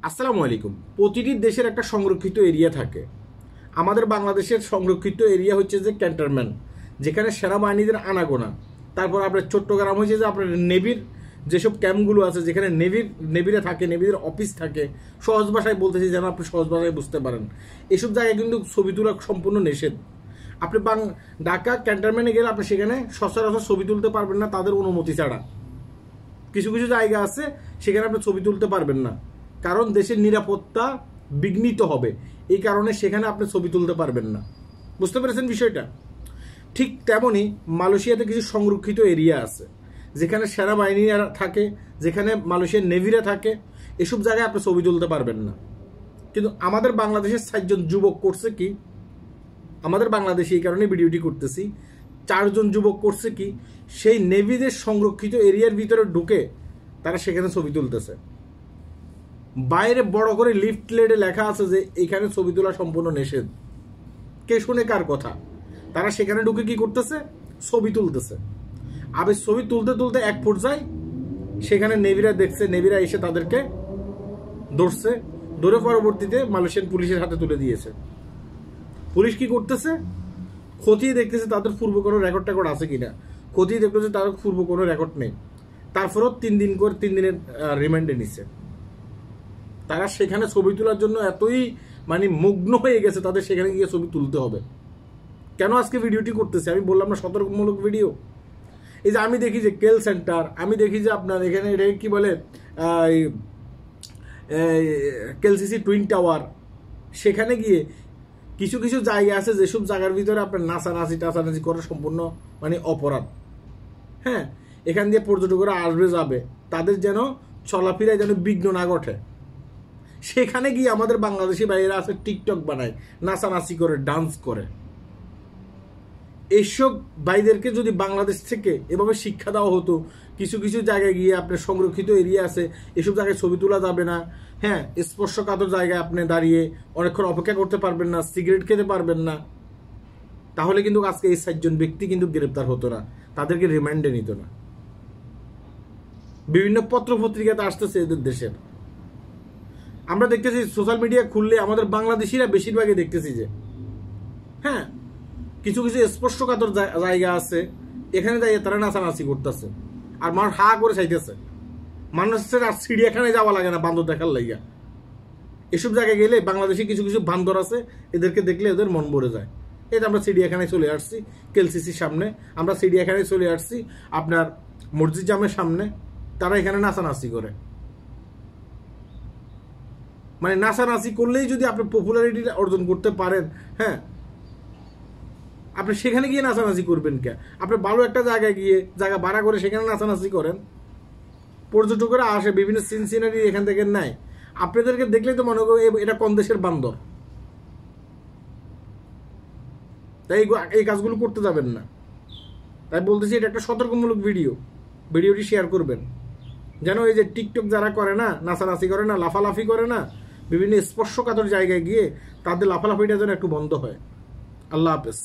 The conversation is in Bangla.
আসসালামু আলাইকুম। প্রতিটি দেশের একটা সংরক্ষিত এরিয়া থাকে। আমাদের বাংলাদেশের সংরক্ষিত এরিয়া হচ্ছে যে ক্যান্টনমেন্ট, যেখানে সেনাবাহিনীদের আনাগোনা। তারপর আপনার চট্টগ্রাম হচ্ছে যে আপনার নেভির যেসব ক্যাম্পগুলো আছে, যেখানে নেভিরা থাকে, নেভিদের অফিস থাকে। সহজ ভাষায় বলতেছি যেন আপনি সহজ ভাষায় বুঝতে পারেন। এসব জায়গায় কিন্তু ছবি তোলা সম্পূর্ণ নিষেধ। আপনি ঢাকা ক্যান্টনমেন্টে গেলে আপনি সেখানে সচরাচর ছবি তুলতে পারবেন না তাদের অনুমতি ছাড়া। কিছু কিছু জায়গা আছে সেখানে আপনি ছবি তুলতে পারবেন না, কারণ দেশের নিরাপত্তা বিঘ্নিত হবে। এই কারণে সেখানে আপনি ছবি তুলতে পারবেন না। বুঝতে পেরেছেন বিষয়টা? ঠিক তেমনই মালয়েশিয়াতে কিছু সংরক্ষিত এরিয়া আছে, যেখানে সেনাবাহিনীরা থাকে, যেখানে মালয়েশিয়ার নেভিরা থাকে। এসব জায়গায় আপনি ছবি তুলতে পারবেন না। কিন্তু আমাদের বাংলাদেশের 4 জন যুবক করছে কি, আমাদের বাংলাদেশে এই কারণে ভিডিওটি করতেছি, 4 জন যুবক করছে কি, সেই নেভিদের সংরক্ষিত এরিয়ার ভিতরে ঢুকে তারা সেখানে ছবি তুলতেছে। বাইরে বড় করে লিফলেটে লেখা আছে যে এখানে ছবি তোলা সম্পূর্ণ নিষেধ। কে শুনে কার কথা? তারা সেখানে ঢুকে কি করতেছে? ছবি তুলতেছে। আবার ছবি তুলতে তুলতে এক পর্যায়ে সেখানে নেভিরা দেখছে, নেভিরা এসে তাদেরকে ধরছে, ধরে পরবর্তীতে মালয়েশিয়ান পুলিশের হাতে তুলে দিয়েছে। পুলিশ কি করতেছে? খতিয়ে দেখতেছে তাদের পূর্ব কোনো রেকর্ড টেকর্ড আছে কিনা। খতিয়ে দেখতেছে তাদের পূর্ব কোনো রেকর্ড নেই। তারপরও 3 দিনের রিমান্ডে নিচ্ছে। তারা সেখানে ছবি তোলার জন্য এতই মগ্ন হয়ে গেছে, তাদের সেখানে গিয়ে ছবি তুলতে হবে। কেন আজকে ভিডিওটি করতেছে? আমি বললাম না সতর্কমূলক ভিডিও। এই যে আমি দেখি যে কেল সেন্টার, আমি দেখি যে আপনার এখানে কি বলে কেলসিসি টুইন টাওয়ার, সেখানে গিয়ে কিছু কিছু জায়গা আছে যেসব জায়গার ভিতরে আপনার টাসানাচি করা সম্পূর্ণ অপরাধ। হ্যাঁ, এখান দিয়ে পর্যটকরা আসবে যাবে, তাদের যেন চলাফেরায় যেন বিঘ্ন না ঘটে। সেখানে গিয়ে আমাদের বাংলাদেশি ভাইয়েরা আছে টিকটক বানায়, নাচানাচি করে, ডান্স করে। এইসব ভাইদেরকে যদি বাংলাদেশ থেকে এভাবে শিক্ষা দেওয়া হতো, কিছু কিছু জায়গায় গিয়ে আপনার সংরক্ষিত এরিয়া আছে, এসব জায়গায় ছবি তোলা যাবে না। হ্যাঁ, স্পর্শকাতর জায়গায় আপনি দাঁড়িয়ে অনেকক্ষণ অপেক্ষা করতে পারবেন না, সিগারেট খেতে পারবেন না, তাহলে কিন্তু আজকে এই 4 জন ব্যক্তি কিন্তু গ্রেপ্তার হতো না, তাদেরকে রিমান্ডে নিত না। বিভিন্ন পত্র পত্রিকাতে আসতেছে এদের দেশের। আমরা দেখতেছি সোশ্যাল মিডিয়া খুললে আমাদের বাংলাদেশিরা বেশিরভাগই দেখতেছি যে হ্যাঁ, কিছু কিছু স্পর্শকাতর জায়গা আছে, এখানে যাই তারা নাচানাচি করতেছে আর মানুষ হা করে চাইতেছে। মানুষের আর চিড়িয়াখানায় যাওয়া লাগে না বান্দর দেখার লাইগা। এসব জায়গায় গেলে বাংলাদেশি কিছু কিছু বান্দর আছে, এদেরকে দেখলে এদের মন ভরে যায়। এই তো আমরা চিড়িয়াখানায় চলে আসছি, কেলসিসির সামনে আমরা চিড়িয়াখানায় চলে আসছি, আপনার মসজিদ জামের সামনে। তারা এখানে নাচানাচি করে। নাচানাচি করলেই যদি আপনি পপুলারিটি অর্জন করতে পারেন, হ্যাঁ, আপনি সেখানে গিয়ে নাচানাচি করবেন কে? আপনি ভালো একটা জায়গায় গিয়ে জায়গা ভাড়া করে সেখানে নাচানাচি করেন। পর্যটকরা আসে, বিভিন্ন সিন সিনারি এখান থেকে নেয়। আপনাদেরকে দেখলেই তো মনে করো এটা কোন দেশের বান্দর। তাই এই কাজগুলো করতে যাবেন না। তাই বলতেছি এটা একটা সতর্কমূলক ভিডিও। ভিডিওটি শেয়ার করবেন যেন এই যে টিকটক যারা করে না, নাচানাচি করে না, লাফালাফি করে না, বিভিন্ন স্পর্শকাতর জায়গায় গিয়ে তাদের লাফালাফিটা যেন একটু বন্ধ হয়। আল্লাহ হাফেজ।